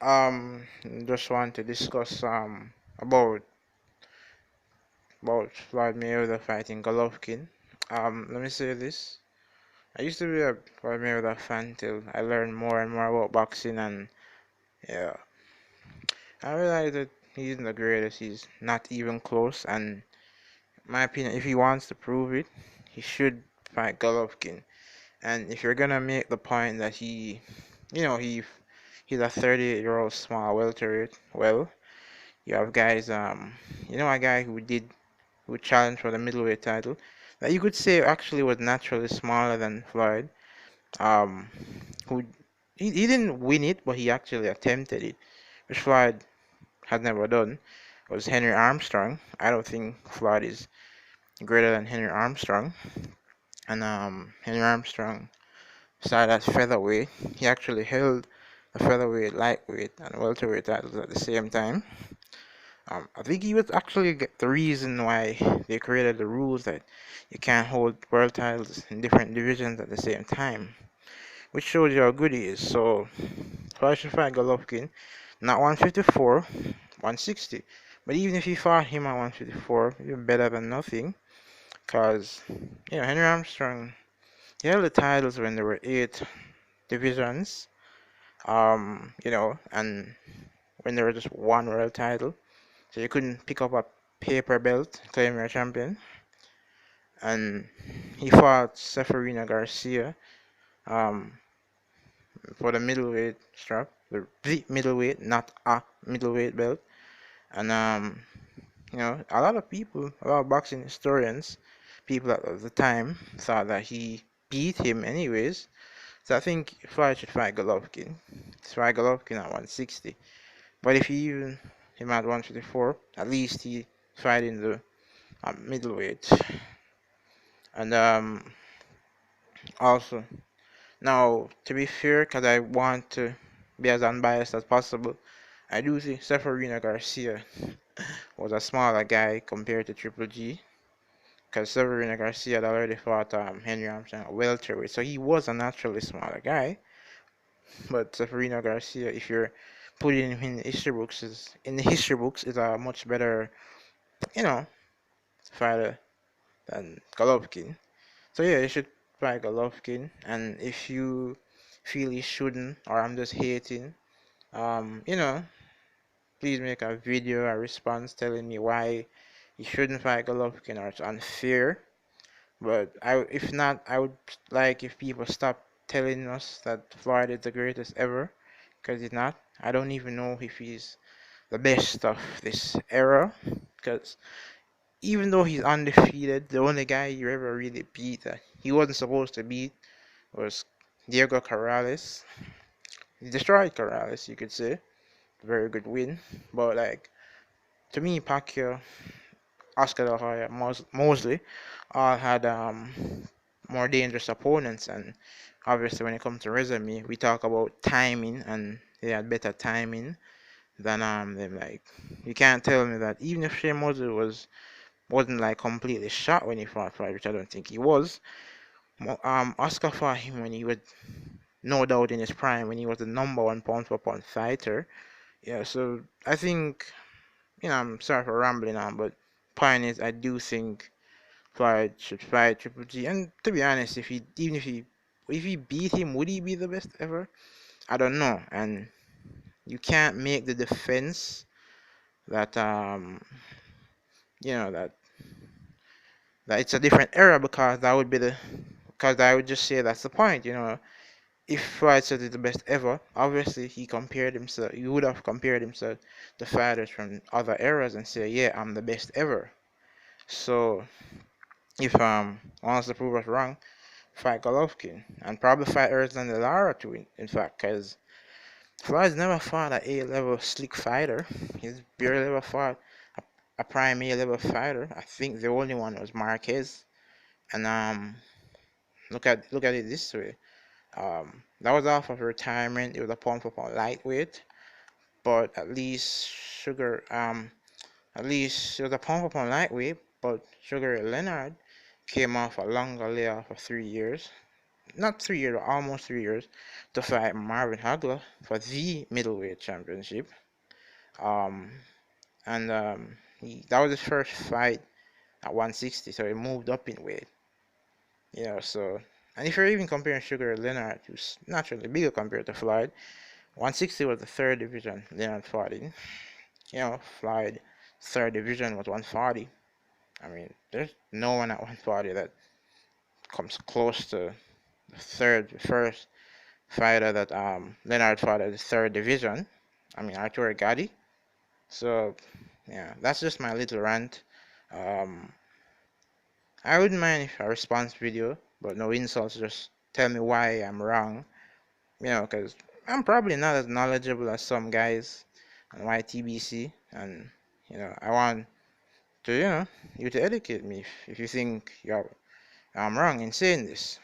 Just want to discuss about Floyd Mayweather fighting Golovkin. Let me say this. I used to be a Floyd Mayweather fan till I learned more and more about boxing, and yeah, I realized that he's isn't the greatest. He's not even close, and in my opinion, if he wants to prove it, he should fight Golovkin. And if you're gonna make the point that he's a 38-year-old small welterweight, well, you have guys, a guy who challenged for the middleweight title that you could say actually was naturally smaller than Floyd. Um, who he didn't win it, but he actually attempted it, which Floyd had never done. It was Henry Armstrong. I don't think Floyd is greater than Henry Armstrong. And Henry Armstrong started at featherweight. He actually held the featherweight, lightweight, and welterweight titles at the same time. I think he was actually the reason why they created the rules that you can't hold world titles in different divisions at the same time, which shows you how good he is. So, I should fight Golovkin, not 154, 160. But even if he fought him at 154, even better than nothing, because, Henry Armstrong, he held the titles when there were 8 divisions, and when there was just one world title. So you couldn't pick up a paper belt, claim you're a champion. And he fought Seferino Garcia um, for the middleweight strap, the middleweight, not a middleweight belt. And a lot of people, a lot of boxing historians, people at the time thought that he beat him anyways. So I think Floyd should fight Golovkin. Fight Golovkin at 160. But if he even him at 154, at least he fight in the middleweight. And also, now to be fair, because I want to be as unbiased as possible, I do think Seferino Garcia was a smaller guy compared to Triple G. Because Severino Garcia had already fought Henry Armstrong at welterweight, so he was a naturally smaller guy. But Severino Garcia, if you're putting him in the history books, is a much better, you know, fighter than Golovkin. So yeah, you should fight Golovkin. And if you feel he shouldn't, or I'm just hating, please make a video, a response telling me why you shouldn't fight Golovkin or it's unfair. But if not, I would like if people stop telling us that Floyd is the greatest ever, because he's not. I don't even know if he's the best of this era, because even though he's undefeated, the only guy you ever really beat that he wasn't supposed to beat was Diego Corrales. He destroyed Corrales, you could say. Very good win. But like to me, Pacquiao, Oscar De La Hoya, Mosley all had more dangerous opponents, and obviously when it comes to resume, we talk about timing, and they had better timing than them. Like you can't tell me that even if Shane Mosley wasn't like completely shot when he fought Floyd, which I don't think he was. Oscar fought him when he was no doubt in his prime, when he was the number one pound for pound fighter. Yeah, so I think I'm sorry for rambling on, but point is I do think Floyd should fight Triple G. And to be honest, if he beat him, would he be the best ever? I don't know. And you can't make the defense that you know that that it's a different era, because that would be the because I would just say that's the point. If Floyd said it's the best ever, obviously he would have compared himself to fighters from other eras and say, yeah, I'm the best ever. So if wants to prove us wrong, fight Golovkin, and probably fight Erzan Lara too, in fact, because Floyd's never fought a A-level slick fighter. He's barely ever fought a prime A-level fighter. I think the only one was Marquez. And look at it this way. That was off of retirement. It was a pound for pound lightweight, but at least it was a pound for pound lightweight. But Sugar Ray Leonard came off a longer layoff of 3 years. not 3 years, almost 3 years, to fight Marvin Hagler for the middleweight championship. Um, and that was his first fight at 160, so he moved up in weight. So and if you're even comparing Sugar Leonard, who's naturally bigger compared to Floyd, 160 was the third division Leonard fought in. Floyd third division was 140. I mean, there's no one at 140 that comes close to first fighter that Leonard fought at the third division. I mean, Arturo Gatti. So yeah, that's just my little rant. Um, I wouldn't mind if a response video, but no insults. Just tell me why I'm wrong. Because I'm probably not as knowledgeable as some guys on YTBC, and I want to you to educate me if you think I'm wrong in saying this.